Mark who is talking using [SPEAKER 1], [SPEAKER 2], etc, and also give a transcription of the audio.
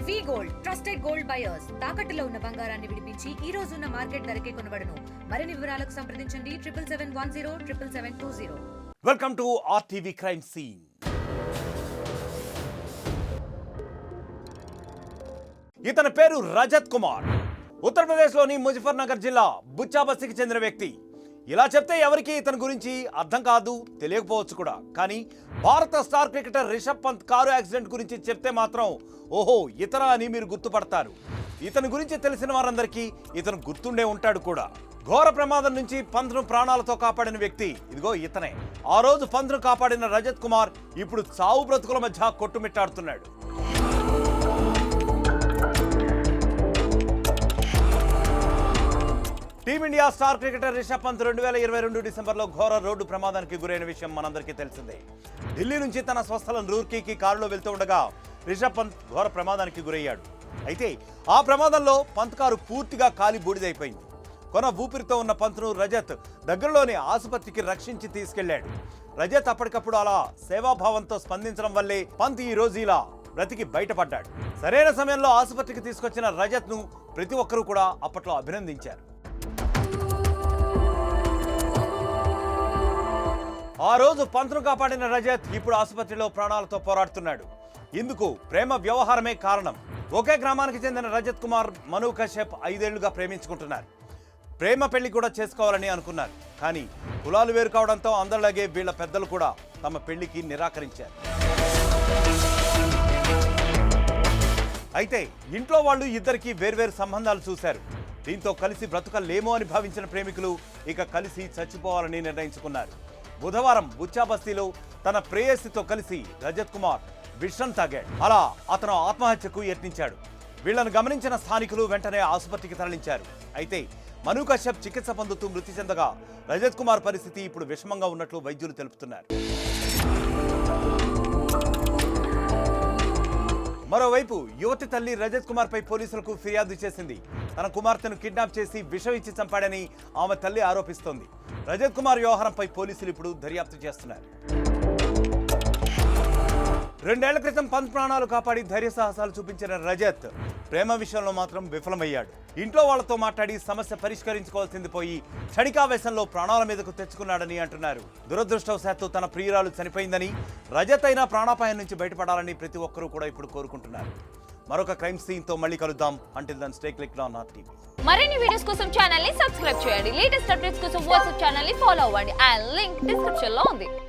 [SPEAKER 1] వి gold trusted gold buyers తాకట్టులో ఉన్న బంగారాన్ని విడిపించి ఈ రోజు ఉన్న మార్కెట్ ధరకే కొనబడును. మరిన్ని వివరాలకు సంప్రదించండి 7710
[SPEAKER 2] welcome to RTV crime scene. ఇతని పేరు రజత్ కుమార్. ఉత్తరప్రదేశ్లోని ముజఫర్నగర్ జిల్లా బుచ్చాబస్తీకి చెందిన వ్యక్తి. ఇలా చెప్తే ఎవరికి ఇతని గురించి అర్థం కాదు, తెలియకపోవచ్చు కూడా. కానీ భారత star cricketer Rishabh Pant car accident గురించి చెప్తే మాత్రం ఓహో ఇతర అని మీరు గుర్తుపడతారు. ఇతని గురించి తెలిసిన వారందరికీ ఇతను గుర్తుండే ఉంటాడు కూడా. ఘోర ప్రమాదం నుంచి పంత్ను ప్రాణాలతో కాపాడిన వ్యక్తి ఇదిగో ఇతనే. ఆ రోజు పంత్ను కాపాడిన రజత్ కుమార్ ఇప్పుడు చావు బ్రతుకుల మధ్య కొట్టుమిట్టాడుతున్నాడు. Team India star cricketer Rishabh Pant 2022 డిసెంబర్లో ఘోర రోడ్డు ప్రమాదానికి గురైన విషయం మనందరికీ తెలిసిందే. ఢిల్లీ నుంచి తన స్వస్థలం రూర్కీకి కారులో వెళ్తూ ఉండగా రిషబ్ పంత్ ఘోర ప్రమాదానికి గురయ్యాడు. అయితే ఆ ప్రమాదంలో పంత్ కారు పూర్తిగా కాలి బూడిదైపోయింది. కొన ఊపిరితో ఉన్న పంత్ను రజత్ దగ్గరలోని ఆసుపత్రికి రక్షించి తీసుకెళ్లాడు. రజత్ అప్పటికప్పుడు అలా సేవాభావంతో స్పందించడం వల్లే పంత్ ఈ రోజు ఇలా బ్రతికి బయటపడ్డాడు. సరైన సమయంలో ఆసుపత్రికి తీసుకొచ్చిన రజత్ను ప్రతి ఒక్కరూ కూడా అప్పట్లో అభినందించారు. ఆ రోజు పంత్ను కాపాడిన రజత్ ఇప్పుడు ఆసుపత్రిలో ప్రాణాలతో పోరాడుతున్నాడు. ఇందుకు ప్రేమ వ్యవహారమే కారణం. ఒకే గ్రామానికి చెందిన రజత్ కుమార్, మను కశ్యప్ 5 ఏళ్లుగా ప్రేమించుకుంటున్నారు. ప్రేమ పెళ్లి కూడా చేసుకోవాలని అనుకున్నారు. కానీ కులాలు వేరు కావడంతో అందరిలాగే వీళ్ళ పెద్దలు కూడా తమ పెళ్లికి నిరాకరించారు. అయితే ఇంట్లో వాళ్ళు ఇద్దరికి వేర్వేరు సంబంధాలు చూశారు. దీంతో కలిసి బ్రతుకలేమో అని భావించిన ప్రేమికులు ఇక కలిసి చచ్చిపోవాలని నిర్ణయించుకున్నారు. బుధవారం బుచ్చాబస్తీలో తన ప్రేయసితో కలిసి రజత్ కుమార్ విషం తాగాడు. అలా అతను ఆత్మహత్యకు యత్నించాడు. వీళ్లను గమనించిన స్థానికులు వెంటనే ఆసుపత్రికి తరలించారు. అయితే మను కశ్యప్ చికిత్స పొందుతూ మృతి చెందగా రజత్ కుమార్ పరిస్థితి ఇప్పుడు విషమంగా ఉన్నట్లు వైద్యులు తెలుపుతున్నారు. మరోవైపు యువతి తల్లి రజత్ కుమార్ పై పోలీసులకు ఫిర్యాదు చేసింది. తన కుమార్తెను కిడ్నాప్ చేసి విషం ఇచ్చి చంపాడని ఆమె తల్లి ఆరోపిస్తోంది. రజత్ కుమార్ వ్యవహారంపై పోలీసులు ఇప్పుడు దర్యాప్తు చేస్తున్నారు. 2 ఏళ్ల క్రితం పంత్ ప్రాణాలు కాపాడి ధైర్య సాహసాలు చూపించిన రజత్ ప్రేమ విషయంలో మాత్రం విఫలమయ్యాడు. ఇంట్లో వాళ్లతో మాట్లాడి సమస్య పరిష్కరించుకోవాల్సింది పోయి క్షణికావేశంలో ప్రాణాల మీదకు తెచ్చుకున్నాడని అంటున్నారు. దురదృష్టవశాత్తు తన ప్రియురాలు చనిపోయిందని, రజత్ అయినా ప్రాణాపాయం నుంచి బయటపడాలని ప్రతి ఒక్కరూ కూడా ఇప్పుడు కోరుకుంటున్నారు. మరొక క్రైమ్ సీన్ తో మళ్ళీ కలుద్దాం. Until then stay click on RTV.
[SPEAKER 3] మరిన్ని వీడియోస్ కోసం ఛానల్ ని సబ్స్క్రైబ్ చేయండి. లేటెస్ట్ అప్డేట్స్ కోసం వాట్సాప్ ఛానల్ ని ఫాలో అవ్వండి. ఆ లింక్ డిస్క్రిప్షన్ లో ఉంది.